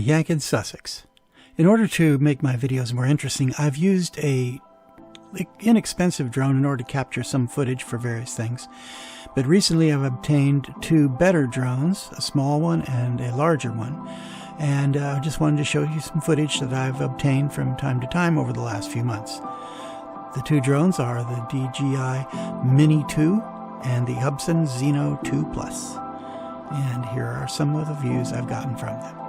Yank in Sussex. In order to make my videos more interesting, I've used a inexpensive drone in order to capture some footage for various things. But recently I've obtained two better drones, a small one and a larger one. And I just wanted to show you some footage that I've obtained from time to time over the last few months. The two drones are the DJI Mini 2 and the Hubsan Zino 2 Plus. And here are some of the views I've gotten from them.